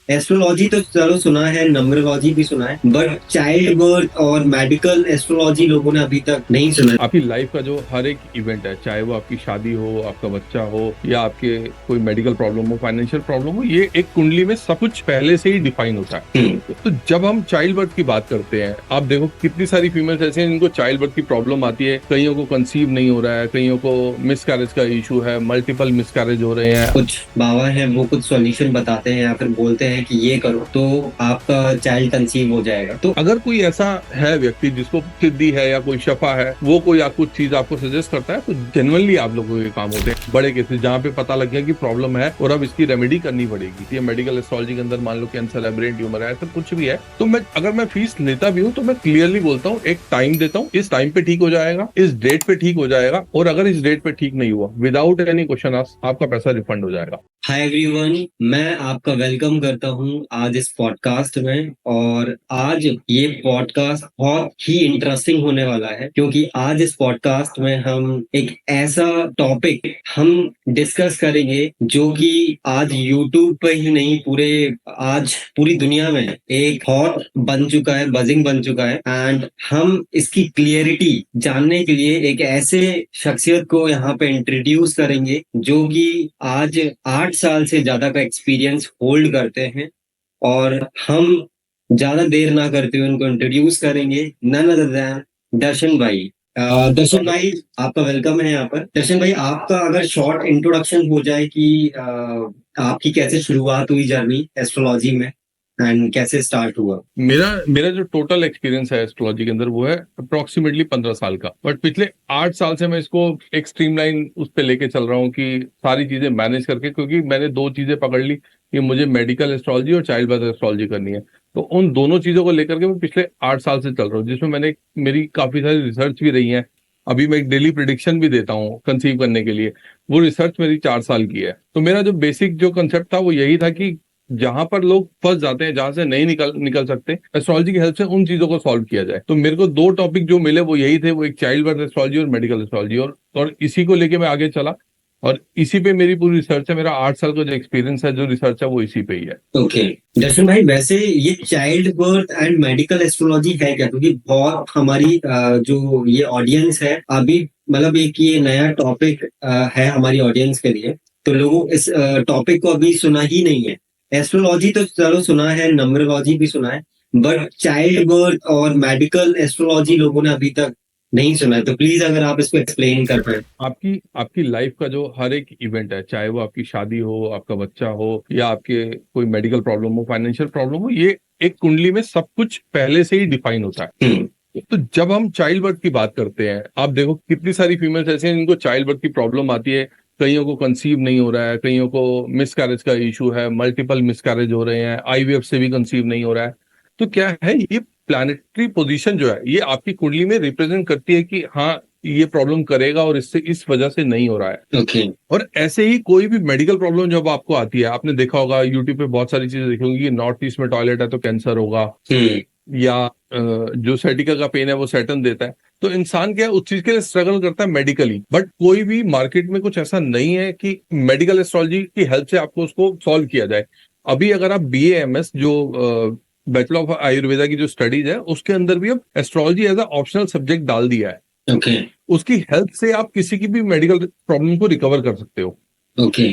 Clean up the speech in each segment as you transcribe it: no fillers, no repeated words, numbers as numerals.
Astrology तो चलो सुना है, नंबरोलॉजी भी सुना है, बट चाइल्ड बर्थ और मेडिकल एस्ट्रोलॉजी लोगों ने अभी तक नहीं सुना। आपकी लाइफ का जो हर एक इवेंट है, चाहे वो आपकी शादी हो, आपका बच्चा हो, या आपके कोई मेडिकल प्रॉब्लम हो, फाइनेंशियल प्रॉब्लम हो, ये एक कुंडली में सब कुछ पहले से ही डिफाइन होता है। तो जब हम चाइल्ड बर्थ की बात करते हैं, आप देखो कितनी सारी फीमेल्स ऐसे हैं जिनको चाइल्ड बर्थ की प्रॉब्लम आती है। कईयों को कंसीव नहीं हो रहा है, कईयों को मिसकैरेज का इशू है, मल्टीपल मिसकैरेज हो रहे हैं। कुछ बाबा है वो कुछ सॉल्यूशन बताते हैं या फिर बोलते हैं कि ये करो तो आपका चाइल्ड कंसीव हो जाएगा। तो अगर कोई ऐसा है व्यक्ति जिसको सिद्धि है या कोई शफा है, वो कोई कुछ चीज आपको सजेस्ट करता है, तो जेनुअनली आप लोगों के काम होते हैं। बड़े केसेस जहाँ पे पता लग गया कि प्रॉब्लम है और अब इसकी रेमेडी करनी पड़ेगी। ये मेडिकल एस्ट्रोलॉजी के अंदर मान लो कैंसर है, ब्रेन ट्यूमर है, ऐसा कुछ भी है, तो अगर मैं फीस लेता भी हूँ तो मैं क्लियरली बोलता हूँ, एक टाइम देता हूँ, इस टाइम पे ठीक हो जाएगा, इस डेट पे ठीक हो जाएगा, और अगर इस डेट पे ठीक नहीं हुआ, विदाउट एनी क्वेश्चन आस्क आपका पैसा रिफंड हो जाएगा। हाय एवरीवन, मैं आपका वेलकम करता हूं आज इस पॉडकास्ट में। और आज ये पॉडकास्ट बहुत ही इंटरेस्टिंग होने वाला है, क्योंकि आज इस पॉडकास्ट में हम एक ऐसा टॉपिक हम डिस्कस करेंगे जो कि आज यूट्यूब पे ही नहीं, पूरे आज पूरी दुनिया में एक हॉट बन चुका है, बजिंग बन चुका है। एंड हम इसकी क्लियरिटी जानने के लिए एक ऐसे शख्सियत को यहाँ पे इंट्रोड्यूस करेंगे जो कि आज 8 साल से ज्यादा का एक्सपीरियंस होल्ड करते हैं। और हम ज्यादा देर ना करते हुए उनको इंट्रोड्यूस करेंगे, नन अदर देन दर्शन भाई। दर्शन भाई, आपका वेलकम है यहाँ पर। दर्शन भाई, आपका अगर शॉर्ट इंट्रोडक्शन हो जाए कि आपकी कैसे शुरुआत हुई जर्नी एस्ट्रोलॉजी में एंड कैसे स्टार्ट हुआ। मेरा मेरा जो टोटल एक्सपीरियंस है एस्ट्रोलॉजी के अंदर, वो है अप्रोक्सीमेटली 15 साल का। बट पिछले 8 साल से मैं इसको एक स्ट्रीमलाइन उस पे लेके चल रहा हूँ कि सारी चीजें मैनेज करके, क्योंकि मैंने दो चीजें पकड़ ली कि मुझे मेडिकल एस्ट्रोलॉजी और चाइल्ड बर्थ एस्ट्रोलॉजी करनी है। तो उन दोनों चीजों को लेकर के मैं पिछले 8 साल से चल रहा हूँ, जिसमें मेरी काफी सारी रिसर्च भी रही है। अभी मैं एक डेली प्रिडिक्शन भी देता हूँ कंसीव करने के लिए। वो रिसर्च मेरी 4 साल की है। तो मेरा जो बेसिक जो कंसेप्ट था वो यही था कि जहां पर लोग फंस जाते हैं, जहां से नहीं निकल निकल सकते, एस्ट्रोलॉजी की हेल्प से उन चीजों को सॉल्व किया जाए। तो मेरे को दो टॉपिक जो मिले वो यही थे, वो एक चाइल्ड बर्थ एस्ट्रोलॉजी और मेडिकल एस्ट्रोलॉजी, और इसी को लेके मैं आगे चला। और इसी पे मेरी पूरी रिसर्च है। मेरा 8 साल का जो एक्सपीरियंस है, जो रिसर्च है, वो इसी पे ही है। ओके दर्शन भाई, वैसे ये child birth and medical astrology है क्या? क्योंकि बहुत हमारी जो ये ऑडियंस है अभी, मतलब एक ये नया टॉपिक है हमारी ऑडियंस के लिए। तो लोगों इस टॉपिक को अभी सुना ही नहीं है। एस्ट्रोलॉजी तो चलो सुना है, नंबरोलॉजी भी सुना है, बट चाइल्ड बर्थ और मेडिकल एस्ट्रोलॉजी लोगों ने अभी तक नहीं सुना है। तो प्लीज अगर आप इसको एक्सप्लेन कर पाए। आपकी आपकी लाइफ का जो हर एक इवेंट है, चाहे वो आपकी शादी हो, आपका बच्चा हो, या आपके कोई मेडिकल प्रॉब्लम हो, फाइनेंशियल प्रॉब्लम हो, ये एक कुंडली में सब कुछ पहले से ही डिफाइन होता है। तो जब हम चाइल्ड बर्थ की बात करते हैं, आप देखो कितनी सारी फीमेल्स ऐसे हैं जिनको चाइल्ड बर्थ की प्रॉब्लम आती है। कईयों को कंसीव नहीं हो रहा है, कईयों को मिसकैरेज का इशू है, मल्टीपल मिसकैरेज हो रहे हैं, आईवीएफ से भी कंसीव नहीं हो रहा है। तो क्या है, ये प्लैनेटरी पोजीशन जो है, ये आपकी कुंडली में रिप्रेजेंट करती है कि हाँ, ये प्रॉब्लम करेगा और इससे इस वजह से नहीं हो रहा है। ओके। और ऐसे ही कोई भी मेडिकल प्रॉब्लम जब आपको आती है, आपने देखा होगा यूट्यूब पे बहुत सारी चीजें देखी होंगी कि नॉर्थ ईस्ट में टॉयलेट है तो कैंसर होगा, या जो सर्टिका का पेन है वो सैटर्न देता है। तो इंसान क्या है, उस चीज के लिए स्ट्रगल करता है मेडिकली। बट कोई भी मार्केट में कुछ ऐसा नहीं है कि मेडिकल एस्ट्रोलॉजी की हेल्प से आपको उसको सॉल्व किया जाए। अभी अगर आप BAMS, जो बैचलर ऑफ आयुर्वेदा की जो स्टडीज है, उसके अंदर भी अब astrology as a optional subject डाल दिया है। ओके। उसकी हेल्प से आप किसी की भी मेडिकल प्रॉब्लम को रिकवर कर सकते हो। ओके।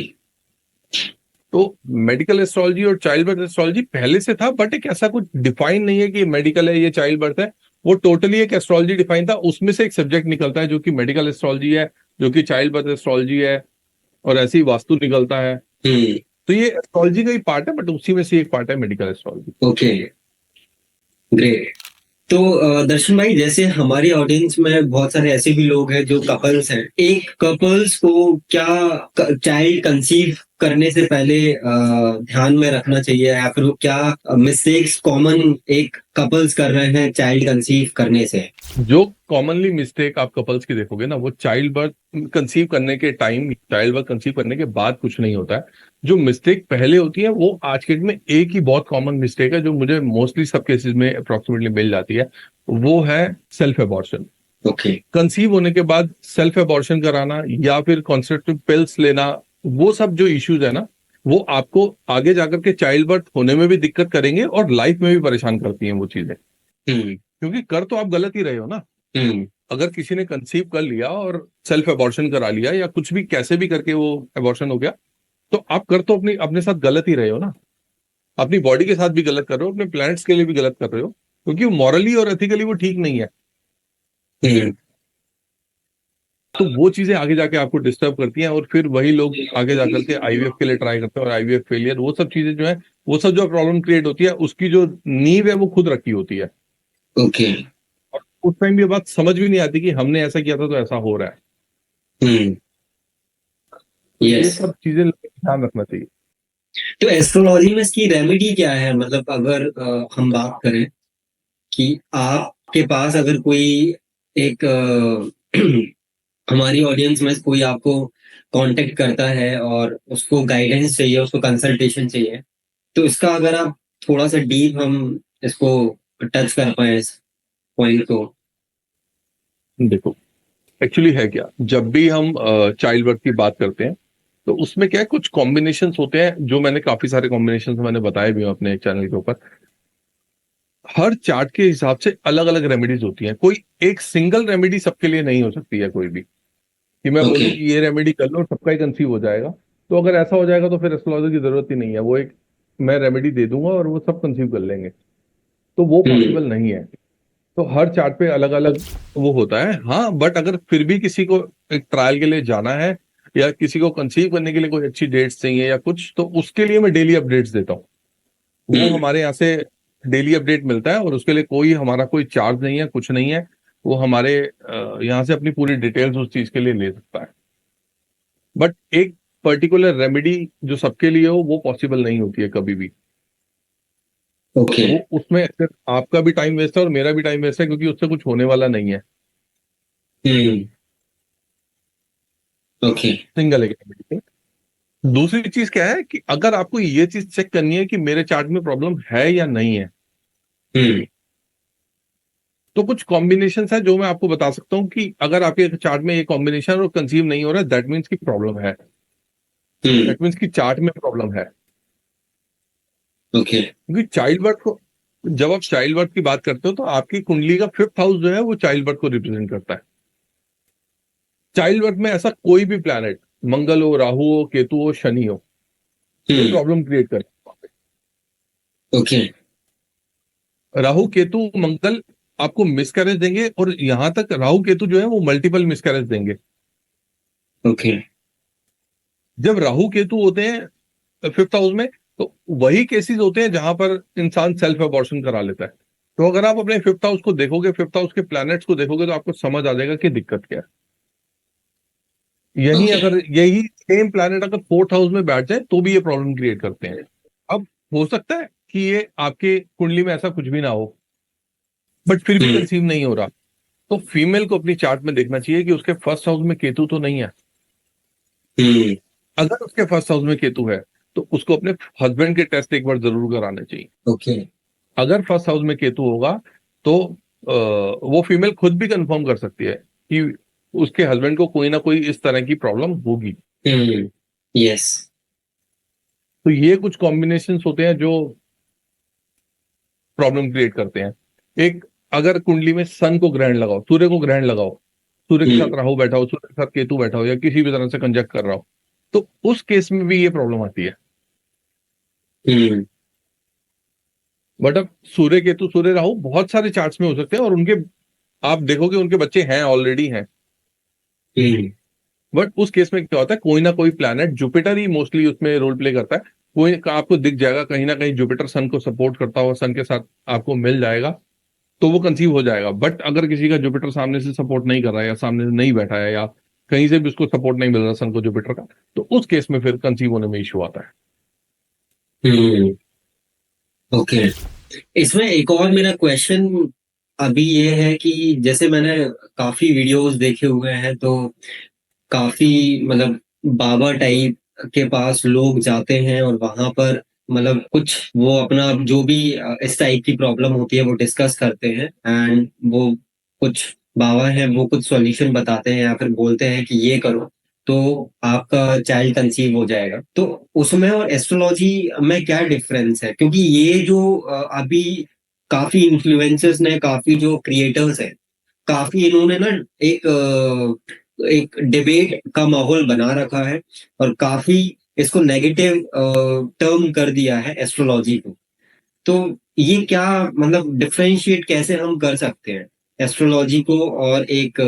तो मेडिकल एस्ट्रोलॉजी और चाइल्ड बर्थ एस्ट्रोलॉजी पहले से था, बट एक ऐसा कुछ डिफाइन नहीं है कि ये मेडिकल है, ये चाइल्ड बर्थ है। वो टोटली एक एस्ट्रोलॉजी डिफाइन था, उसमें से एक सब्जेक्ट निकलता है जो कि मेडिकल एस्ट्रोलॉजी है, जो कि चाइल्ड बर्थ एस्ट्रोलॉजी है, और ऐसे ही वास्तु निकलता है। तो ये एस्ट्रोलॉजी का ही पार्ट है, बट उसी में से एक पार्ट है मेडिकल एस्ट्रोलॉजी। Okay, great. तो दर्शन भाई, जैसे हमारी ऑडियंस में बहुत सारे ऐसे भी लोग हैं जो कपल्स हैं। एक कपल्स को क्या चाइल्ड कंसीव करने से पहले ध्यान में रखना चाहिए, या फिर वो क्या मिस्टेक्स कॉमन एक कपल्स कर रहे हैं चाइल्ड कंसीव करने से? जो कॉमनली मिस्टेक आप कपल्स की देखोगे ना, वो चाइल्ड बर्थ कंसीव करने के टाइम, चाइल्ड बर्थ कंसीव करने के बाद कुछ नहीं होता है। जो मिस्टेक पहले होती है, वो आज के डेट में एक ही बहुत कॉमन मिस्टेक है जो मुझे मोस्टली सब केसेस में अप्रोक्सीमेटली मिल जाती है। वो है सेल्फ एबॉर्शन। ओके। कंसीव होने के बाद सेल्फ एबॉर्शन कराना या फिर कॉन्ट्रासेप्टिव पिल्स लेना, वो सब जो इश्यूज है ना, वो आपको आगे जाकर के चाइल्ड बर्थ होने में भी दिक्कत करेंगे और लाइफ में भी परेशान करती हैं वो चीजें, क्योंकि कर तो आप गलत ही रहे हो ना। अगर किसी ने कंसीव कर लिया और सेल्फ अबॉर्शन करा लिया या कुछ भी कैसे भी करके वो अबॉर्शन हो गया, तो आप कर तो अपने साथ गलत ही रहे हो ना। अपनी बॉडी के साथ भी गलत कर रहे हो, अपने प्लैनेट्स के लिए भी गलत कर रहे हो, क्योंकि मॉरली और एथिकली वो ठीक नहीं है। तो वो चीजें आगे जाके आपको डिस्टर्ब करती हैं और फिर वही लोग आगे जाकर के आईवीएफ के लिए ट्राई करते हैं और आईवीएफ फेलियर, वो सब चीजें जो है, वो सब जो प्रॉब्लम क्रिएट होती है उसकी जो नींव है वो खुद रखी होती है। ओके। और उस टाइम ये बात समझ भी नहीं आती कि हमने ऐसा किया था तो ऐसा हो रहा है। तो ये यस। सब चीजें ध्यान रखना चाहिए। तो एस्ट्रोलॉजी में इसकी रेमेडी क्या है, मतलब अगर हम बात करें कि आपके पास अगर कोई एक हमारी ऑडियंस में कोई आपको कांटेक्ट करता है और उसको गाइडेंस चाहिए, उसको कंसल्टेशन चाहिए, तो इसका अगर आप थोड़ा सा डीप हम इसको टच कर पाए इस पॉइंट को। देखो, एक्चुअली है क्या, जब भी हम चाइल्ड बर्थ की बात करते हैं तो उसमें क्या है, कुछ कॉम्बिनेशंस होते हैं, जो मैंने काफी सारे कॉम्बिनेशंस मैंने बताए भी हैं अपने चैनल के ऊपर। हर चार्ट के हिसाब से अलग अलग रेमेडीज होती हैं, कोई एक सिंगल रेमेडी सबके लिए नहीं हो सकती है कोई भी, कि मैं बोलूं कि ये रेमेडी कर लो और सबका ही कंसीव हो जाएगा। तो अगर ऐसा हो जाएगा तो फिर एस्ट्रोलॉजर की जरूरत ही नहीं है, वो एक मैं रेमेडी दे दूंगा और वो सब कंसीव कर लेंगे, तो वो पॉसिबल नहीं है। तो हर चार्ट पे अलग अलग वो होता है। हाँ, बट अगर फिर भी किसी को एक ट्रायल के लिए जाना है या किसी को कंसीव करने के लिए कोई अच्छी डेट्स चाहिए या कुछ, तो उसके लिए मैं डेली अपडेट्स देता हूँ। वो हमारे यहाँ से डेली अपडेट मिलता है और उसके लिए हमारा कोई चार्ज नहीं है, कुछ नहीं है। वो हमारे यहाँ से अपनी पूरी डिटेल्स उस चीज के लिए ले सकता है। बट एक पर्टिकुलर रेमेडी जो सबके लिए हो वो पॉसिबल नहीं होती है कभी भी। ओके। वो उसमें सिर्फ आपका भी टाइम वेस्ट है और मेरा भी टाइम वेस्ट है, क्योंकि उससे कुछ होने वाला नहीं है। ओके। सिंगल एक रेमेडी। दूसरी चीज क्या है कि अगर आपको ये चीज चेक करनी है कि मेरे चार्ट में प्रॉब्लम है या नहीं है, तो कुछ कॉम्बिनेशन है जो मैं आपको बता सकता हूँ कि अगर आपके चार्ट में ये कॉम्बिनेशन और कंसीव नहीं हो रहा है, दैट मीन्स की प्रॉब्लम है, दैट मीन्स की चार्ट में प्रॉब्लम है। ओके। क्योंकि चाइल्ड बर्थ को, जब आप चाइल्ड बर्थ की बात करते हो तो आपकी कुंडली का 5th हाउस जो है वो चाइल्ड बर्थ को रिप्रेजेंट करता है। चाइल्ड बर्थ में ऐसा कोई भी प्लैनेट, मंगल हो, राहु हो, केतु हो, शनि हो, ये प्रॉब्लम क्रिएट करता है। ओके। राहु केतु मंगल आपको मिसकैरेज देंगे, और यहां तक राहु केतु जो है वो मल्टीपल मिसकैरेज देंगे। ओके। जब राहु केतु होते हैं 5th हाउस में, तो वही केसेस होते हैं जहां पर इंसान सेल्फ अबॉर्शन करा लेता है। तो अगर आप अपने 5th हाउस को देखोगे, 5th हाउस के प्लैनेट्स को देखोगे, तो आपको समझ आ जाएगा कि दिक्कत क्या है। यही ओके। अगर यही सेम प्लैनेट अगर 4th हाउस में बैठ जाए तो भी ये प्रॉब्लम क्रिएट करते हैं। अब हो सकता है कि ये आपके कुंडली में ऐसा कुछ भी ना हो, बट फिर भी कंसीव नहीं हो रहा, तो फीमेल को अपनी चार्ट में देखना चाहिए कि उसके 1st हाउस में केतु तो नहीं है। अगर उसके 1st हाउस में केतु है तो उसको अपने हस्बैंड के टेस्ट एक बार जरूर कराने चाहिए। ओके। अगर 1st हाउस में केतु होगा तो वो फीमेल खुद भी कंफर्म कर सकती है कि उसके हस्बैंड को कोई ना कोई इस तरह की प्रॉब्लम होगी। यस। तो ये कुछ कॉम्बिनेशंस होते हैं जो प्रॉब्लम क्रिएट करते हैं। एक, अगर कुंडली में सन को ग्रहण लगाओ, सूर्य को ग्रहण लगाओ, सूर्य के साथ राहु बैठा हो, सूर्य के साथ केतु बैठा हो, या किसी भी तरह से कंजक्ट कर रहा हो, तो उस केस में भी ये प्रॉब्लम आती है। बट अब सूर्य केतु, सूर्य राहु बहुत सारे चार्ट्स में हो सकते हैं और उनके आप देखोगे उनके बच्चे हैं, ऑलरेडी हैं। बट उस केस में क्या होता है, कोई ना कोई प्लैनेट, जुपिटर ही मोस्टली उसमें रोल प्ले करता है। कोई आपको दिख जाएगा कहीं ना कहीं जुपिटर सन को सपोर्ट करता हुआ, सन के साथ आपको मिल जाएगा, तो वो कंसीव हो जाएगा। बट अगर किसी का जुपिटर सामने से सपोर्ट नहीं कर रहा है, या सामने से नहीं बैठा है, या कहीं से भी उसको सपोर्ट नहीं मिल रहा सन को जुपिटर का, तो उस केस में फिर कंसीव होने में इशू आता है। ओके। इसमें एक और मेरा क्वेश्चन अभी ये है कि जैसे मैंने काफी वीडियोस देखे हुए हैं, तो काफी मतलब बाबा टाइप के पास लोग जाते हैं और वहां पर मतलब कुछ वो अपना जो भी इस टाइप की प्रॉब्लम होती है वो डिस्कस करते हैं, एंड वो कुछ बाबा हैं वो कुछ सॉल्यूशन बताते हैं या फिर बोलते हैं कि ये करो। तो आपका चाइल्ड कंसीव हो जाएगा। तो उसमें और एस्ट्रोलॉजी में क्या डिफरेंस है? क्योंकि ये जो अभी काफी इन्फ्लुएंसर्स ने, काफी जो क्रिएटर्स हैं, काफी इन्होंने ना एक डिबेट का माहौल बना रखा है और काफी इसको नेगेटिव टर्म कर दिया है एस्ट्रोलॉजी को। तो ये क्या मतलब डिफरेंशिएट कैसे हम कर सकते हैं एस्ट्रोलॉजी को और एक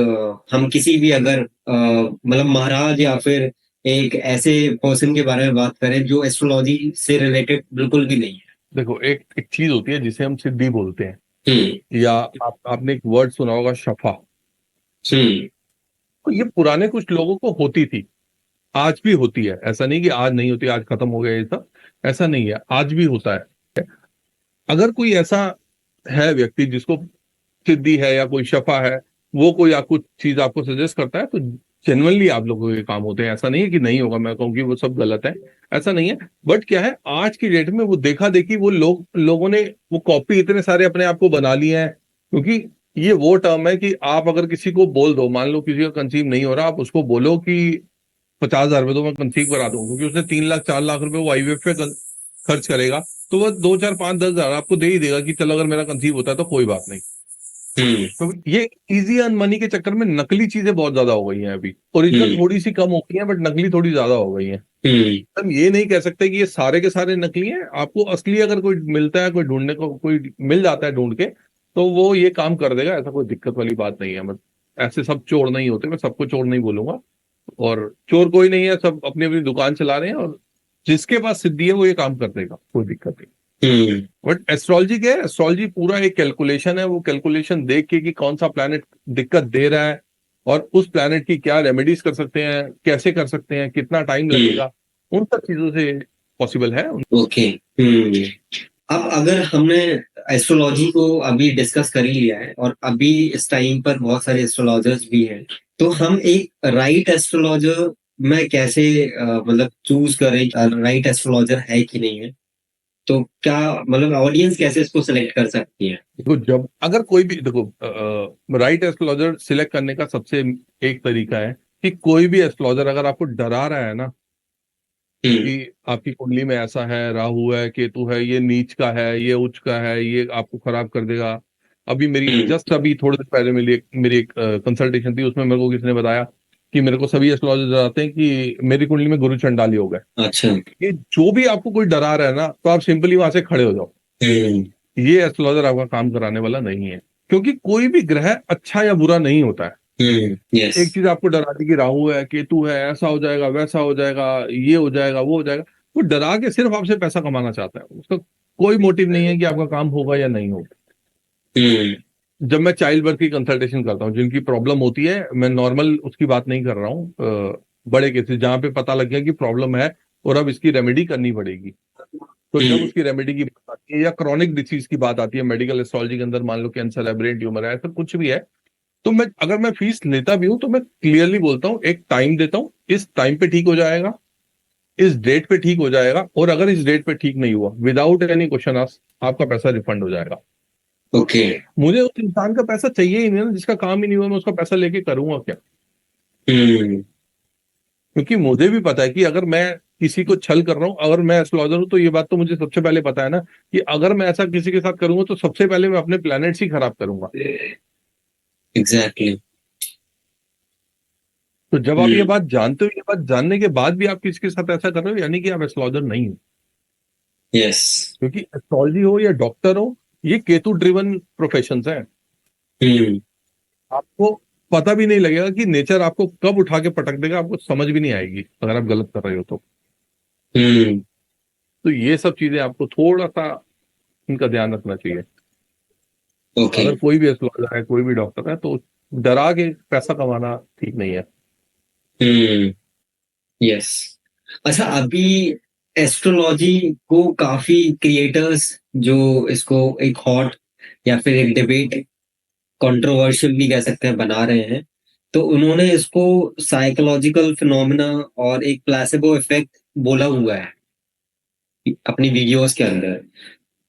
हम किसी भी अगर मतलब महाराज या फिर एक ऐसे पर्सन के बारे में बात करें जो एस्ट्रोलॉजी से रिलेटेड बिल्कुल भी नहीं है? देखो, एक एक चीज होती है जिसे हम सिद्धि बोलते हैं, हम्म। या आपने एक वर्ड सुना होगा, शफा। हम्म। तो ये पुराने कुछ लोगों को होती थी, आज भी होती है। ऐसा नहीं कि आज नहीं होती, आज खत्म हो गया ये सब, ऐसा नहीं है, आज भी होता है। अगर कोई ऐसा है व्यक्ति जिसको सिद्धि है या कोई शफा है, वो कोई कुछ चीज आपको सजेस्ट करता है, तो जेनुअनली आप लोगों के काम होते हैं। ऐसा नहीं है कि नहीं होगा, मैं कहूँ कि वो सब गलत है, ऐसा नहीं है। बट क्या है, आज की डेट में वो देखा देखी, वो लोगों ने वो कॉपी इतने सारे अपने आप को बना लिए हैं। क्योंकि ये वो टर्म है कि आप अगर किसी को बोल दो, मान लो किसी का कंसीव नहीं हो रहा, आप उसको बोलो कि 50,000 रुपये तो मैं कंसीव करा दूं, क्योंकि उसने 3 लाख 4 लाख रुपए वो आईवीएफ पे खर्च करेगा, तो वह 2 4 5 10 हजार आपको दे ही देगा कि चलो अगर मेरा कंसीव होता है तो कोई बात नहीं। हम्म। तो ये इजी अर्न मनी के चक्कर में नकली चीजें बहुत ज्यादा हो गई हैं अभी। ओरिजिनल हम्म। थोड़ी सी कम हो गई हैं, बट नकली थोड़ी ज्यादा हो गई हैं। हम्म। हम ये नहीं कह सकते कि ये सारे के सारे नकली हैं। आपको असली अगर कोई मिलता है, कोई ढूंढने को कोई मिल जाता है ढूंढ के, तो वो ये काम कर देगा, ऐसा कोई दिक्कत वाली बात नहीं है। मतलब ऐसे सब चोर नहीं होते, मैं सबको चोर नहीं बोलूंगा, और चोर कोई नहीं है, सब अपनी अपनी दुकान चला रहे हैं, और जिसके पास सिद्धि है वो ये काम कर देगा, कोई दिक्कत नहीं। हम्म। बट एस्ट्रोलॉजी क्या है? एस्ट्रोलॉजी पूरा एक कैलकुलेशन है। वो कैलकुलेशन देख के कि कौन सा प्लैनेट दिक्कत दे रहा है, और उस प्लैनेट की क्या रेमेडीज कर सकते हैं, कैसे कर सकते हैं, कितना टाइम हम्म। लगेगा, उन सब चीजों से पॉसिबल है। ओके। हम्म। अब अगर हमने एस्ट्रोलॉजी को अभी डिस्कस कर ही लिया है और अभी इस टाइम पर बहुत सारे एस्ट्रोलॉजर्स भी हैं, तो हम एक राइट एस्ट्रोलॉजर में कैसे मतलब चूज करें राइट एस्ट्रोलॉजर है कि नहीं है? तो क्या मतलब ऑडियंस कैसे इसको सिलेक्ट कर सकती है? देखो, जब अगर कोई भी, देखो, राइट एस्ट्रोलॉजर सिलेक्ट करने का सबसे एक तरीका है कि कोई भी एस्ट्रोलॉजर अगर आपको डरा रहा है ना हम्म। कि आपकी कुंडली में ऐसा है, राहु है, केतु है, ये नीच का है, ये उच्च का है, ये आपको खराब कर देगा। अभी हम्म। अभी थोड़ी देर पहले मेरी एक कंसल्टेशन थी, उसमें मेरे को किसी ने बताया कि मेरे को सभी एस्ट्रोलॉजर बताते हैं कि मेरी कुंडली में गुरु चंडाली हो गए। अच्छा। ये जो भी आपको कोई डरा रहा है ना, तो आप सिंपली वहां से खड़े हो जाओ। हम्म। ये एस्ट्रोलॉजर आपका काम कराने वाला नहीं है, क्योंकि कोई भी ग्रह अच्छा या बुरा नहीं होता है। यस। एक चीज आपको डरा दी कि राहु है, केतु है, ऐसा हो जाएगा, वैसा हो जाएगा, ये हो जाएगा, वो हो जाएगा, वो डरा के सिर्फ आपसे पैसा कमाना चाहता है। उसका कोई मोटिव नहीं है कि आपका काम होगा या नहीं होगा। हम्म। जब मैं चाइल्ड बर्थ की कंसल्टेशन करता हूँ, जिनकी प्रॉब्लम होती है, मैं नॉर्मल उसकी बात नहीं कर रहा हूँ, बड़े केसेस जहाँ पे पता लग गया कि प्रॉब्लम है और अब इसकी रेमेडी करनी पड़ेगी, तो जब हम्म। उसकी रेमेडी की बात आती है, या क्रॉनिक डिसीज की बात आती है मेडिकल एस्ट्रोलॉजी के अंदर, मान लो कैंसर है, ब्रेन ट्यूमर है, ऐसा कुछ भी है, तो मैं अगर मैं फीस लेता भी हूं तो मैं क्लियरली बोलता हूँ, एक टाइम देता हूँ, इस टाइम पे ठीक हो जाएगा, इस डेट पे ठीक हो जाएगा, और अगर इस डेट पे ठीक नहीं हुआ, विदाउट एनी क्वेश्चन आस्क आपका पैसा रिफंड हो जाएगा। ओके। मुझे उस इंसान का पैसा चाहिए ही नहीं ना, जिसका काम ही नहीं हुआ, मैं उसका पैसा लेके करूंगा क्या? हम्म। क्योंकि मुझे भी पता है कि अगर मैं किसी को छल कर रहा हूँ, अगर मैं एस्ट्रोलॉजर हूँ, तो ये बात तो मुझे सबसे पहले पता है ना कि अगर मैं ऐसा किसी के साथ करूंगा तो सबसे पहले मैं अपने प्लैनेट्स ही खराब करूंगा। एग्जैक्टली। तो जब आप ये हम्म। बात जानते हो, ये बात जानने के बाद भी आप किसी के साथ ऐसा कर रहे हो, यानी कि आप एस्ट्रोलॉजर नहीं हो। यस। क्योंकि एस्ट्रोलॉजी हो या डॉक्टर हो, ये केतु ड्रिवन प्रोफेशन है। हम्म। आपको पता भी नहीं लगेगा कि नेचर आपको कब उठा के पटक देगा, आपको समझ भी नहीं आएगी अगर आप गलत कर रहे हो तो। हम्म। तो ये सब चीजें आपको थोड़ा सा इनका ध्यान रखना चाहिए। ओके। अगर कोई भी एस्ट्रोलॉजर है, कोई भी डॉक्टर है, तो डरा के पैसा कमाना ठीक नहीं है। हम्म। यस। अच्छा, अभी एस्ट्रोलॉजी को काफी क्रिएटर्स जो इसको एक हॉट या फिर एक डिबेट, कंट्रोवर्शियल भी कह सकते हैं, बना रहे हैं। तो उन्होंने इसको साइकोलॉजिकल फिनोमेना और एक प्लेसिबो इफेक्ट बोला हुआ है अपनी वीडियोस के अंदर।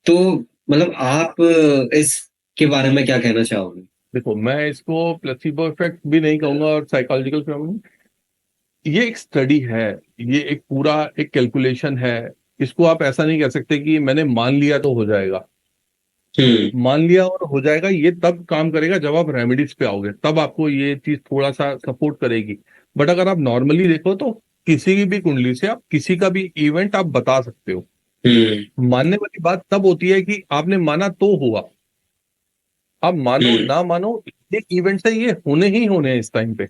तो मतलब आप इसके बारे में क्या कहना चाहोगे? देखो, मैं इसको प्लेसिबो इफेक्ट भी नहीं कहूंगा और साइकोलॉजिकल फिनोमेना, ये एक स्टडी है, ये एक पूरा एक कैलकुलेशन है। इसको आप ऐसा नहीं कह सकते कि मैंने मान लिया तो हो जाएगा। मान लिया और हो जाएगा ये तब काम करेगा जब आप रेमेडीज पे आओगे, तब आपको ये चीज थोड़ा सा सपोर्ट करेगी। बट अगर आप नॉर्मली देखो तो किसी की भी कुंडली से आप किसी का भी इवेंट आप बता सकते हो। मानने वाली बात तब होती है कि आपने माना तो हुआ। आप मानो ना मानो, एक इवेंट से ये होने ही होने हैं इस टाइम पे।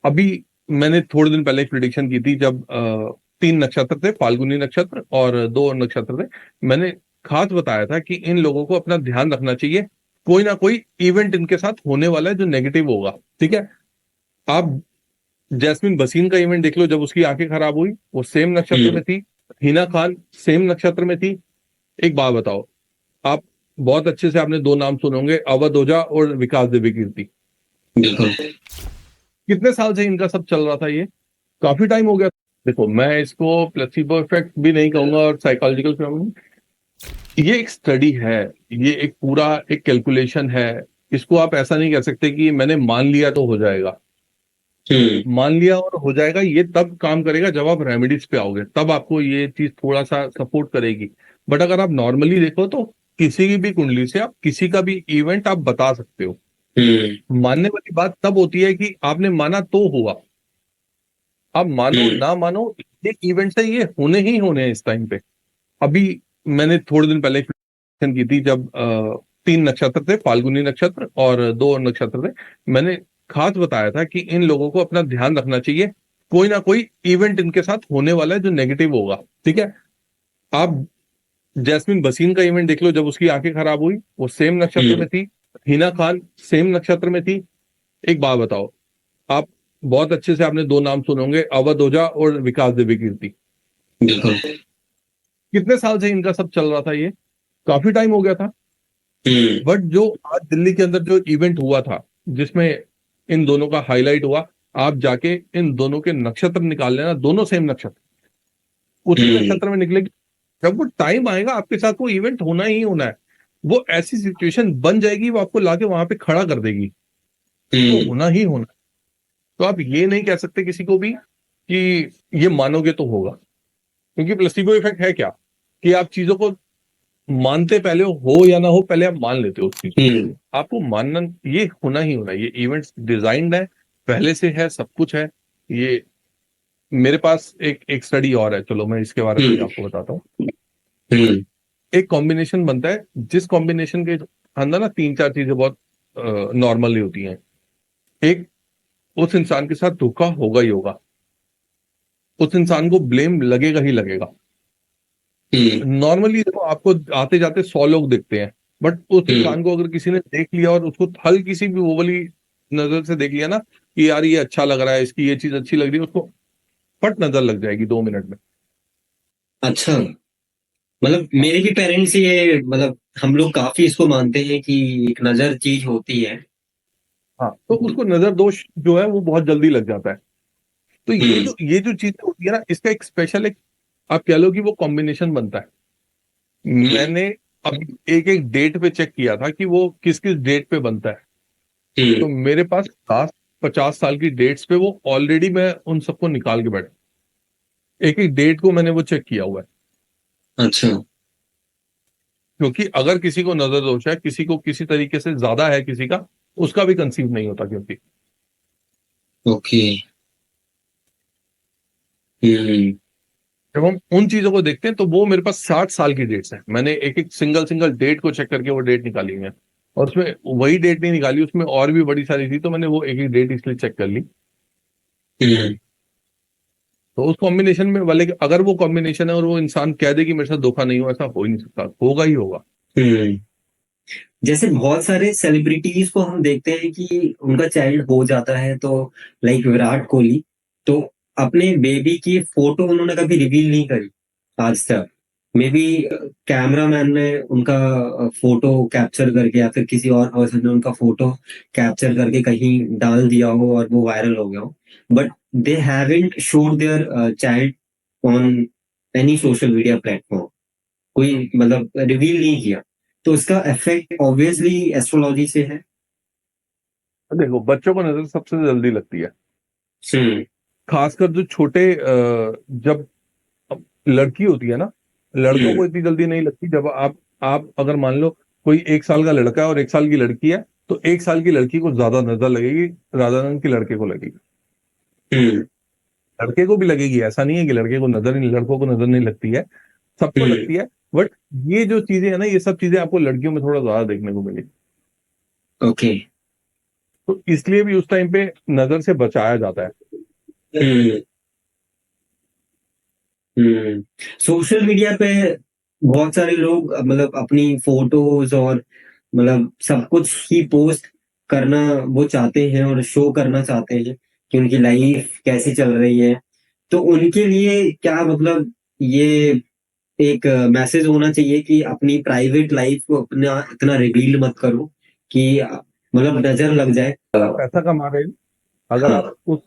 अभी मैंने थोड़े दिन पहले एक प्रिडिक्शन की थी, जब 3 नक्षत्र थे, फाल्गुनी नक्षत्र और 2 नक्षत्र थे। मैंने खास बताया था कि इन लोगों को अपना ध्यान रखना चाहिए, कोई ना कोई इवेंट इनके साथ होने वाला है जो नेगेटिव होगा। ठीक है, आप जैस्मिन बसीन का इवेंट देख लो, जब उसकी आंखें खराब हुई वो सेम नक्षत्र में थी। हिना खान सेम नक्षत्र में थी। एक बात बताओ, आप बहुत अच्छे से आपने दो नाम सुने होंगे, अवध ओझा और विकास देवी कीर्ति। बिल्कुल। कितने साल से इनका सब चल रहा था, ये काफी टाइम हो गया। देखो, मैं इसको प्लेसिबो इफेक्ट भी नहीं कहूंगा और साइकोलॉजिकल फिनोमेनन, ये एक स्टडी है, ये एक पूरा एक कैलकुलेशन है। इसको आप ऐसा नहीं कह सकते कि मैंने मान लिया तो हो जाएगा। मान लिया और हो जाएगा ये तब काम करेगा जब आप रेमेडीज पे आओगे, तब आपको ये चीज थोड़ा सा सपोर्ट करेगी। बट अगर आप नॉर्मली देखो तो किसी की भी कुंडली से आप किसी का भी इवेंट आप बता सकते हो। मानने वाली बात तब होती है कि आपने माना तो हुआ। आप मानो ना मानो, एक इवेंट से ये होने ही होने हैं इस टाइम पे। अभी मैंने थोड़े दिन पहले एक prediction की थी, जब 3 नक्षत्र थे, फाल्गुनी नक्षत्र और 2 नक्षत्र थे। मैंने खास बताया था कि इन लोगों को अपना ध्यान रखना चाहिए, कोई ना कोई इवेंट इनके साथ होने वाला है जो नेगेटिव होगा। ठीक है, आप जैस्मिन बसीन का इवेंट देख लो, जब उसकी आंखें खराब हुई वो सेम नक्षत्र में थी। हिना खान सेम नक्षत्र में थी। एक बात बताओ, आप बहुत अच्छे से आपने दो नाम सुने होंगे, अवध ओझा और विकास देवी कीर्ति। बिल्कुल। कितने साल से इनका सब चल रहा था, ये काफी टाइम हो गया था। बट जो आज दिल्ली के अंदर जो इवेंट हुआ था, जिसमें इन दोनों का हाईलाइट हुआ, आप जाके इन दोनों के नक्षत्र निकाल लेना, दोनों सेम नक्षत्र, उसी नक्षत्र में निकलेगी। जब वो टाइम आएगा आपके साथ वो इवेंट होना ही होना है। वो ऐसी सिचुएशन बन जाएगी, वो आपको लाके वहां पे खड़ा कर देगी। तो होना ही होना है। तो आप ये नहीं कह सकते किसी को भी कि ये मानोगे तो होगा, क्योंकि प्लेसिबो इफेक्ट है क्या, कि आप चीजों को मानते पहले हो या ना हो, पहले आप मान लेते हो उस चीज को। आपको मानना, ये होना ही होना है। ये इवेंट्स डिजाइंड है, पहले से है, सब कुछ है। ये मेरे पास एक एक स्टडी और है, चलो मैं इसके बारे में भी आपको बताता हूँ। एक कॉम्बिनेशन बनता है, जिस कॉम्बिनेशन के अंदर ना तीन चार चीजें बहुत नॉर्मली होती हैं। एक, उस इंसान के साथ धोखा होगा ही होगा, उस इंसान को ब्लेम लगेगा ही लगेगा। नॉर्मली देखो, आपको आते जाते 100 लोग दिखते हैं, बट उस इंसान को अगर किसी ने देख लिया और उसको हल्की सी भी वो वाली नजर से देख लिया ना कि यार ये अच्छा लग रहा है, इसकी ये चीज अच्छी लग रही है, उसको फट नजर लग जाएगी 2 मिनट में। अच्छा, मतलब मेरे भी पेरेंट्स ये, मतलब हम लोग काफी इसको मानते हैं कि एक नजर चीज होती है। हाँ, तो उसको नजर दोष जो है वो बहुत जल्दी लग जाता है। तो ये जो चीज होती है ना, इसका एक स्पेशल, एक आप कह लो कि वो कॉम्बिनेशन बनता है। मैंने अब एक एक डेट पे चेक किया था कि वो किस किस डेट पे बनता है। तो मेरे पास 50 साल की डेट्स पे वो ऑलरेडी, मैं उन सबको निकाल के बैठा, एक एक डेट को मैंने वो चेक किया हुआ है। अच्छा। क्योंकि अगर किसी को नजर दोष है, किसी को किसी तरीके से ज्यादा है किसी का, उसका भी कंसीव नहीं होता। क्योंकि ओके। हम्म। जब हम उन चीजों को देखते हैं तो वो मेरे पास 60 साल की डेट्स हैं। मैंने एक एक सिंगल सिंगल डेट को चेक करके वो डेट निकाली है। और उसमें वही डेट नहीं निकाली, उसमें और भी बड़ी सारी थी, तो मैंने वो एक एक डेट इसलिए चेक कर ली। तो उस कॉम्बिनेशन में वाले, अगर वो कॉम्बिनेशन है और वो इंसान कह दे कि मेरे साथ धोखा नहीं हुआ, ऐसा हो ही नहीं सकता, होगा ही होगा। हम्म। जैसे बहुत सारे सेलिब्रिटीज को हम देखते हैं कि उनका चाइल्ड हो जाता है, तो लाइक विराट कोहली, तो अपने बेबी की फोटो उन्होंने कभी रिवील नहीं करी आज तक। मे बी कैमरामैन ने उनका फोटो कैप्चर करके या फिर किसी और पर्सन ने उनका फोटो कैप्चर करके कहीं डाल दिया हो और वो वायरल हो गया हो, but they haven't showed their child on any social media platform. कोई मतलब रिवील नहीं किया, तो इसका इफेक्ट ऑब्वियसली एस्ट्रोलॉजी से है। देखो, बच्चों को नजर सबसे जल्दी लगती है। हम्म। खासकर जो छोटे जब लड़की होती है ना, लड़कों को इतनी जल्दी नहीं लगती। जब आप अगर मान लो कोई 1 साल का लड़का है और 1 साल की लड़की है, तो 1 साल की लड़की को ज्यादा नजर लगेगी राधा रंग की लड़के को लगेगी। हम्म। लड़के को भी लगेगी, ऐसा नहीं है कि लड़के को नजर नहीं, लड़कों को नजर नहीं लगती है, सबको हम्म। लगती है। बट ये जो चीजें है ना, ये सब चीजें आपको लड़कियों में थोड़ा ज्यादा देखने को मिलेगी। ओके। तो इसलिए भी उस टाइम पे नजर से बचाया जाता है। हम्म। हम्म। सोशल मीडिया पे बहुत सारे लोग मतलब अपनी फोटोज और मतलब सब कुछ ही पोस्ट करना वो चाहते हैं और शो करना चाहते हैं कि उनकी लाइफ कैसी चल रही है। तो उनके लिए क्या मतलब ये एक मैसेज होना चाहिए कि अपनी प्राइवेट लाइफ को अपना इतना रिवील मत करो कि मतलब नजर लग जाए। पैसा कमा रहे हैं, अगर हाँ। आप उस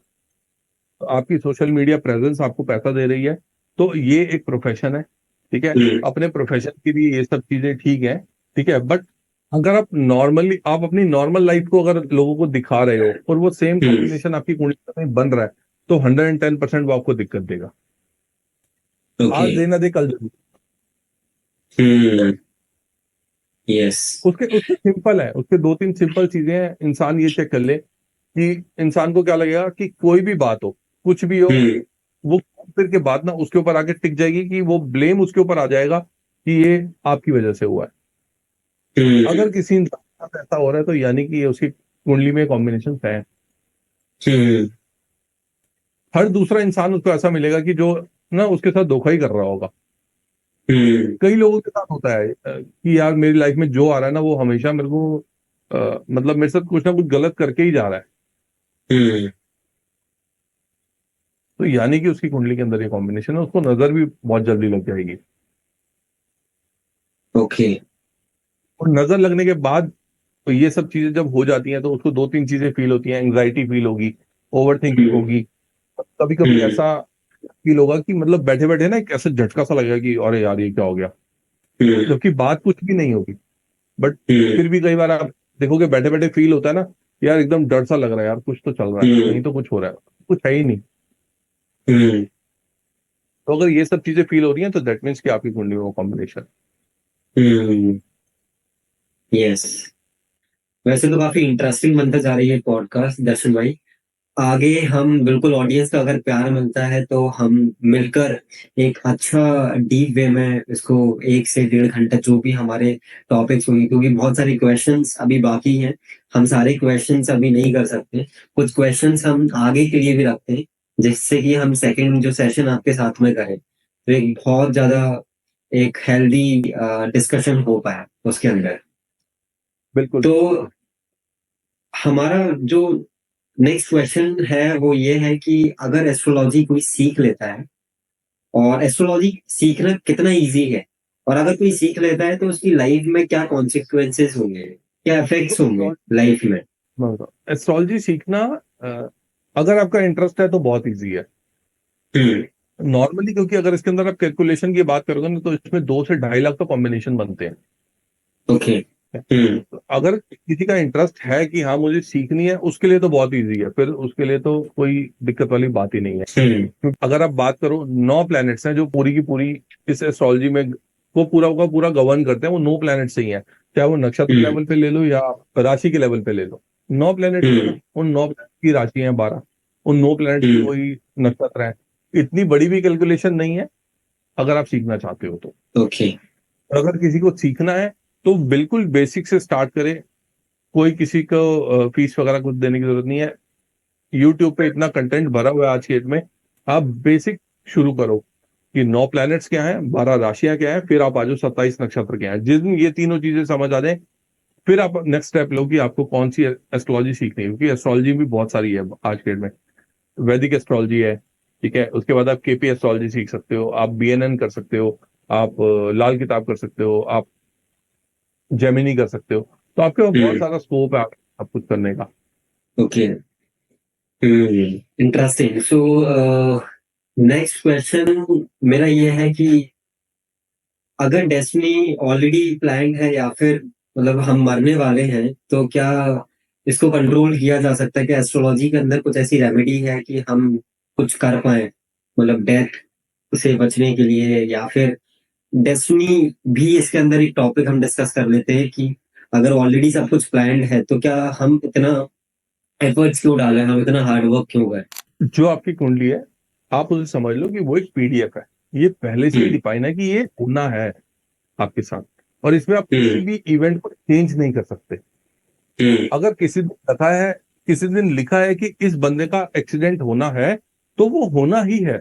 आपकी सोशल मीडिया प्रेजेंस आपको पैसा दे रही है, तो ये एक प्रोफेशन है। ठीक है, हम्म। अपने प्रोफेशन के लिए ये सब चीजें ठीक है। ठीक है, बट अगर आप अपनी नॉर्मल लाइफ को अगर लोगों को दिखा रहे हो और वो सेम हम्म। कॉम्बिनेशन आपकी कुंडली में बन रहा है, तो 110% वो आपको दिक्कत देगा। ओके। आज दे ना दे कल जरूर। हम्म। यस। उसके उसके सिंपल है, उसके दो तीन सिंपल चीजें हैं। इंसान ये चेक कर ले कि इंसान को क्या लगेगा कि कोई भी बात हो, कुछ भी हो, हम्म। वो फिर के बाद ना उसके ऊपर आके टिक जाएगी, कि वो ब्लेम उसके ऊपर आ जाएगा कि ये आपकी वजह से हुआ है। हम्म। अगर किसी इंसान के साथ ऐसा हो रहा है, तो यानी कि ये उसकी कुंडली में कॉम्बिनेशन है। हम्म। हर दूसरा इंसान उसको ऐसा मिलेगा कि जो ना उसके साथ धोखा ही कर रहा होगा। हम्म। कई लोगों के साथ होता है कि यार मेरी लाइफ में जो आ रहा है ना, वो हमेशा मेरे को मतलब मेरे साथ कुछ ना कुछ गलत करके ही जा रहा है। हम्म। तो यानी कि उसकी कुंडली के अंदर ये कॉम्बिनेशन है, उसको नजर भी बहुत जल्दी लग जाएगी। ओके। और नजर लगने के बाद तो ये सब चीजें जब हो जाती हैं, तो उसको दो तीन चीजें फील होती हैं। एंग्जाइटी फील होगी, ओवर थिंकिंग हम्म। होगी, कभी कभी हम्म। ऐसा फील होगा कि मतलब बैठे बैठे ना एक ऐसा झटका सा लगेगा कि अरे यार ये क्या हो गया, हम्म। जबकि बात कुछ भी नहीं होगी। बट हम्म। फिर भी कई बार आप देखोगे बैठे बैठे फील होता है ना, यार एकदम डर सा लग रहा है, यार कुछ तो चल रहा है, हम्म। कहीं तो कुछ हो रहा है, कुछ है ही नहीं। हम्म। तो अगर ये सब चीजें फील हो रही हैं, तो दैट मीन्स कि आपकी कुंडली में वो कॉम्बिनेशन। हम्म। यस। वैसे तो काफी इंटरेस्टिंग बनता जा रही है पॉडकास्ट दर्शन भाई। आगे हम बिल्कुल ऑडियंस का अगर प्यार मिलता है तो हम मिलकर एक अच्छा डीप वे में इसको 1 से 1.5 घंटा जो भी हमारे टॉपिक्स होंगे, क्योंकि बहुत सारे क्वेश्चंस अभी बाकी हैं। हम सारे क्वेश्चंस अभी नहीं कर सकते। कुछ क्वेश्चंस हम आगे के लिए भी रखते हैं जिससे कि हम सेकंड जो सेशन आपके साथ में करें तो एक बहुत ज्यादा एक हेल्दी डिस्कशन हो पाए उसके अंदर। बिल्कुल। तो हमारा जो नेक्स्ट क्वेश्चन है वो ये है कि अगर एस्ट्रोलॉजी कोई सीख लेता है और एस्ट्रोलॉजी सीखना कितना इजी है, और अगर कोई सीख लेता है तो उसकी लाइफ में क्या कॉन्सिक्वेंसेस होंगे, क्या इफेक्ट्स होंगे लाइफ में। एस्ट्रोलॉजी सीखना अ, अगर आपका इंटरेस्ट है तो बहुत इजी है हम्म। नॉर्मली, क्योंकि अगर इसके अंदर आप कैलकुलेशन की बात करोगे ना, तो इसमें 2 से 2.5 लाख तो कॉम्बिनेशन बनते हैं। ओके। हम्म। तो अगर किसी का इंटरेस्ट है कि हाँ मुझे सीखनी है, उसके लिए तो बहुत इजी है, फिर उसके लिए तो कोई दिक्कत वाली बात ही नहीं है। हम्म। क्योंकि अगर आप बात करो, 9 प्लैनेट्स हैं जो पूरी की पूरी इस एस्ट्रोलॉजी में वो पूरा का पूरा गवर्न करते हैं, वो 9 प्लैनेट्स ही हैं। चाहे वो नक्षत्र हम्म। लेवल पे ले लो या राशि के लेवल पे ले लो, 9 प्लैनेट्स ही है हम्म। ना। उन 9 प्लैनेट्स की राशियां हैं 12, उन 9 प्लैनेट्स के हम्म। वही नक्षत्र हैं। इतनी बड़ी भी कैलकुलेशन नहीं है अगर आप सीखना चाहते हो तो। ओके। और अगर किसी को सीखना है, तो बिल्कुल बेसिक से स्टार्ट करे। कोई किसी को फीस वगैरह कुछ देने की जरूरत नहीं है। यूट्यूब पे इतना कंटेंट भरा हुआ है आज के डेट में। आप बेसिक शुरू करो कि 9 प्लैनेट्स क्या है, 12 राशियां क्या है, फिर आप आ जाओ 27 नक्षत्र क्या है। जिस दिन ये तीनों चीजें समझ आ जाए, फिर आप नेक्स्ट स्टेप लो कि आपको कौन सी एस्ट्रोलॉजी सीखनी है, क्योंकि एस्ट्रोलॉजी भी बहुत सारी है आज के डेट में। वैदिक एस्ट्रोलॉजी है, ठीक है, उसके बाद आप केपी एस्ट्रोलॉजी सीख सकते हो, आप बीएनएन कर सकते हो, आप लाल किताब कर सकते हो, आप जेमिनी कर सकते हो। तो आपके पास बहुत हम्म। सारा स्कोप है आप सब कुछ करने का। ओके। हम्म। इंटरेस्टिंग। सो नेक्स्ट क्वेश्चन मेरा ये है कि अगर डेस्टिनी ऑलरेडी प्लान्ड है या फिर मतलब हम मरने वाले हैं तो क्या इसको कंट्रोल किया जा सकता है? कि एस्ट्रोलॉजी के अंदर कुछ ऐसी रेमेडी है कि हम कुछ कर पाए, मतलब डेथ से बचने के लिए, या फिर डेस्टिनी भी इसके अंदर एक टॉपिक हम डिस्कस कर लेते हैं कि अगर ऑलरेडी सब कुछ प्लान्ड है तो क्या हम इतना एफर्ट्स क्यों डालें, हम इतना हार्ड वर्क क्यों करें। जो आपकी कुंडली है, आप उसे समझ लो कि वो एक पीडीएफ है। ये पहले से ही हम्म। डिफाइन है कि ये होना है आपके साथ, और इसमें आप किसी हम्म। भी इवेंट को चेंज नहीं कर सकते। हम्म। अगर किसी दिन लिखा है कि इस बंदे का एक्सीडेंट होना है, तो वो होना ही है।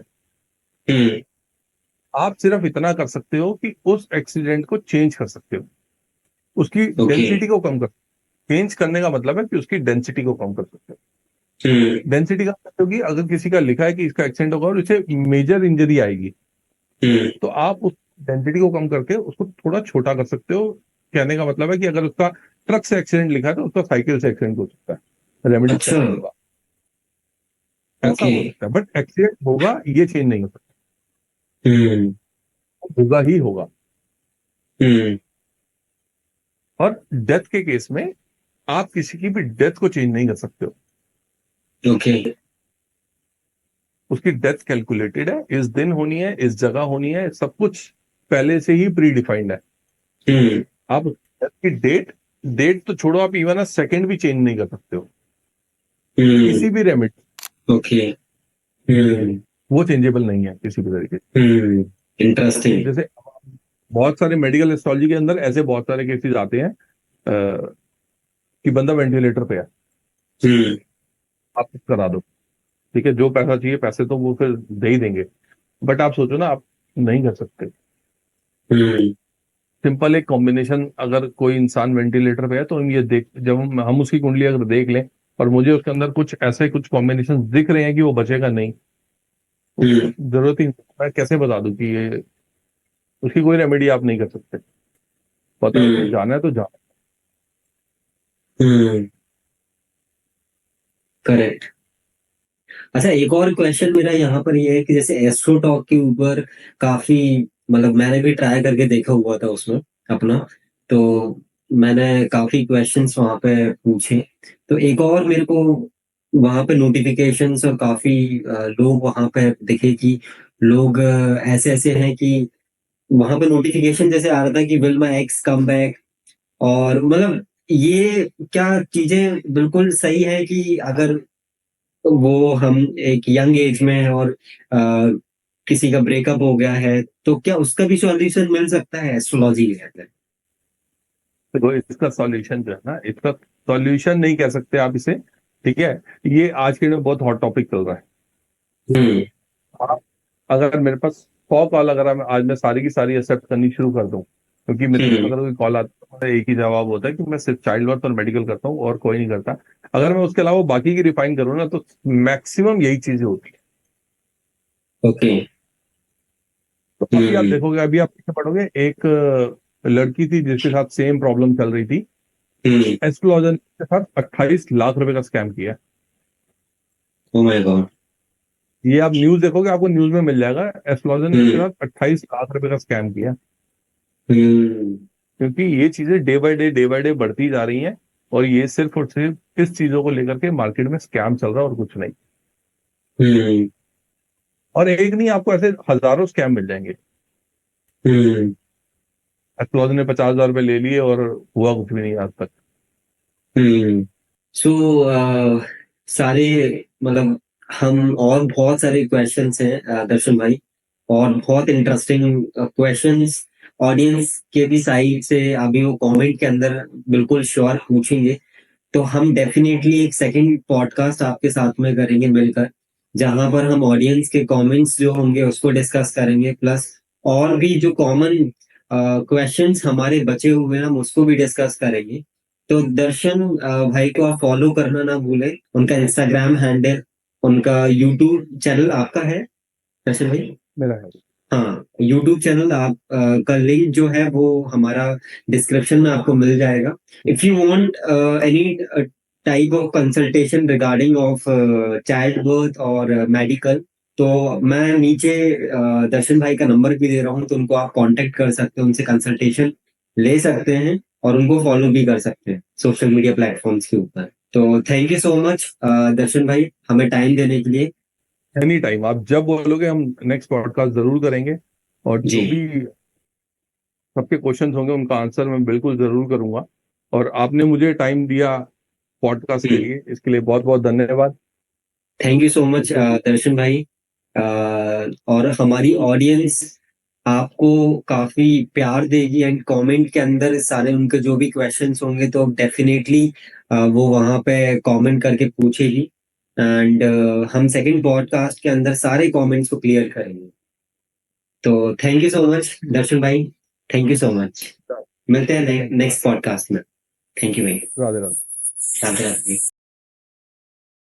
हम्म। आप सिर्फ इतना कर सकते हो कि उस एक्सीडेंट को चेंज कर सकते हो, उसकी ओके। डेंसिटी को कम कर। चेंज करने का मतलब है कि उसकी डेंसिटी को कम कर सकते हो। हम्म। डेंसिटी का मतलब होगी, अगर किसी का लिखा है कि इसका एक्सीडेंट होगा और इसे मेजर इंजरी आएगी, हम्म। तो आप उस डेंसिटी को कम करके उसको थोड़ा छोटा कर सकते हो। कहने का मतलब है कि अगर उसका ट्रक से एक्सीडेंट लिखा है तो उसका साइकिल से एक्सीडेंट हो सकता है, रेमेडी अच्छा। सेट होगा, ऐसा ओके। हो सकता है। बट एक्सीडेंट होगा, ये चेंज नहीं हो सकता, हम्म। होगा ही होगा। हम्म। और डेथ के केस में आप किसी की भी डेथ को चेंज नहीं कर सकते हो। ओके। उसकी डेथ कैलकुलेटेड है, इस दिन होनी है, इस जगह होनी है, सब कुछ पहले से ही प्री डिफाइंड है। हम्म। आप डेथ की डेट डेट तो छोड़ो, आप इवन सेकंड भी चेंज नहीं कर सकते हो हम्म। किसी भी रेमेडी। ओके। हम्म। वो चेंजेबल नहीं है किसी भी तरीके से। हम्म। इंटरेस्टिंग। जैसे बहुत सारे मेडिकल एस्ट्रोलॉजी के अंदर ऐसे बहुत सारे केसेस आते हैं कि बंदा वेंटिलेटर पे है, हम्म। आप कुछ करा दो, ठीक है, जो पैसा चाहिए पैसे तो वो फिर दे ही देंगे। बट आप सोचो ना, आप नहीं कर सकते। हम्म। सिंपल एक कॉम्बिनेशन, अगर कोई इंसान वेंटिलेटर पे है तो हम ये देख, जब हम उसकी कुंडली अगर देख लें और मुझे उसके अंदर कुछ कॉम्बिनेशन दिख रहे हैं कि वो बचेगा नहीं, उसकी हम्म। जरूरत ही नहीं। मैं कैसे बता दूं कि ये, उसकी कोई रेमेडी आप नहीं कर सकते। पता है कि हम्म। जाना है तो जाना हम्म। करेक्ट। अच्छा, एक और क्वेश्चन मेरा यहाँ पर ये है कि जैसे एस्ट्रो टॉक के ऊपर काफी, मतलब मैंने भी ट्राई करके देखा हुआ था उसमें अपना, तो मैंने काफी क्वेश्चंस वहाँ पे पूछे। तो एक और मेरे को वहाँ पे नोटिफिकेशंस और काफी लोग वहाँ पे दिखे कि लोग ऐसे ऐसे हैं कि वहाँ पे नोटिफिकेशन जैसे आ रहा था कि will my ex come back, और मतलब ये क्या चीजें बिल्कुल सही है कि अगर वो हम एक यंग एज में है और अ, किसी का ब्रेकअप हो गया है तो क्या उसका भी सॉल्यूशन मिल सकता है एस्ट्रोलॉजी के अंदर। है। तो इसका सॉल्यूशन जो है ना, इसका सॉल्यूशन नहीं कह सकते आप इसे, ठीक है। ये आज के दिन बहुत हॉट टॉपिक चल रहा है। हम्म। आप, अगर मेरे पास 100 कॉल, अगर आज मैं सारी की सारी एक्सेप्ट करनी शुरू कर दूं, क्योंकि मेरे पास हम्म। अगर कोई कॉल आता है तो मेरा एक ही जवाब होता है कि मैं सिर्फ चाइल्ड बर्थ और मेडिकल करता हूँ और कोई नहीं करता। अगर मैं उसके अलावा बाकी की रिफाइन करूँ ना, तो मैक्सिमम यही चीजें होती है। ओके। तो अभी आप हम्म। देखोगे, अभी आप पीछे पढ़ोगे, एक लड़की थी जिसके साथ सेम प्रॉब्लम चल रही थी। हम्म। एस्ट्रोलॉजर ने उसके साथ 28 लाख रुपए का स्कैम किया। Oh my God. ये आप न्यूज देखोगे, आपको न्यूज में मिल जाएगा, एस्ट्रोलॉजर ने उसके हम्म। साथ 28 लाख रुपए का स्कैम किया। हम्म। क्योंकि ये चीजें डे बाय डे बढ़ती जा रही हैं, और ये सिर्फ और सिर्फ इस चीजों को लेकर के मार्केट में स्कैम चल रहा है और कुछ नहीं। हम्म। और एक नहीं, आपको ऐसे हजारों स्कैम मिल जाएंगे। हम्म। एस्ट्रोलॉजर ने 50,000 रुपए ले लिए और हुआ कुछ भी नहीं आज तक। हम्म। सो सारे, मतलब हम और बहुत सारे क्वेश्चंस हैं दर्शन भाई, और बहुत इंटरेस्टिंग क्वेश्चंस ऑडियंस के भी साइड से अभी वो कमेंट के अंदर बिल्कुल श्योर पूछेंगे। तो हम डेफिनेटली एक सेकंड पॉडकास्ट आपके साथ में करेंगे मिलकर, जहां पर हम ऑडियंस के कमेंट्स जो होंगे उसको डिस्कस करेंगे, प्लस और भी जो कॉमन क्वेश्चंस हमारे बचे हुए हैं हम उसको भी डिस्कस करेंगे। तो दर्शन भाई को आप फॉलो करना ना भूलें, उनका इंस्टाग्राम हैंडल, उनका यूट्यूब चैनल आपका है दर्शन भाई। मेरा है। हाँ, यूट्यूब चैनल आप का लिंक जो है वो हमारा डिस्क्रिप्शन में आपको मिल जाएगा। If you want any type of consultation regarding of child birth और मेडिकल, तो मैं नीचे दर्शन भाई का नंबर भी दे रहा हूँ, तो उनको आप कांटेक्ट कर सकते हैं, उनसे कंसल्टेशन ले सकते हैं और उनको फॉलो भी कर सकते हैं सोशल मीडिया प्लेटफॉर्म्स के ऊपर। तो थैंक यू सो मच दर्शन भाई हमें टाइम देने के लिए। एनी टाइम आप जब बोलोगे हम नेक्स्ट पॉडकास्ट जरूर करेंगे, और जो जी भी सबके क्वेश्चंस होंगे उनका आंसर मैं बिल्कुल जरूर करूंगा। और आपने मुझे टाइम दिया पॉडकास्ट के लिए, इसके लिए बहुत बहुत धन्यवाद। थैंक यू सो मच दर्शन भाई। और हमारी ऑडियंस आपको काफी प्यार देगी एंड कमेंट के अंदर सारे उनके जो भी क्वेश्चंस होंगे तो डेफिनेटली वो वहां पे कमेंट करके पूछेगी। एंड हम सेकंड पॉडकास्ट के अंदर सारे कमेंट्स को क्लियर करेंगे। तो थैंक यू सो मच दर्शन भाई। Thank you so much. मिलते हैं नेक्स्ट पॉडकास्ट में। थैंक यू भाई। राधे राधे। राधे राधे।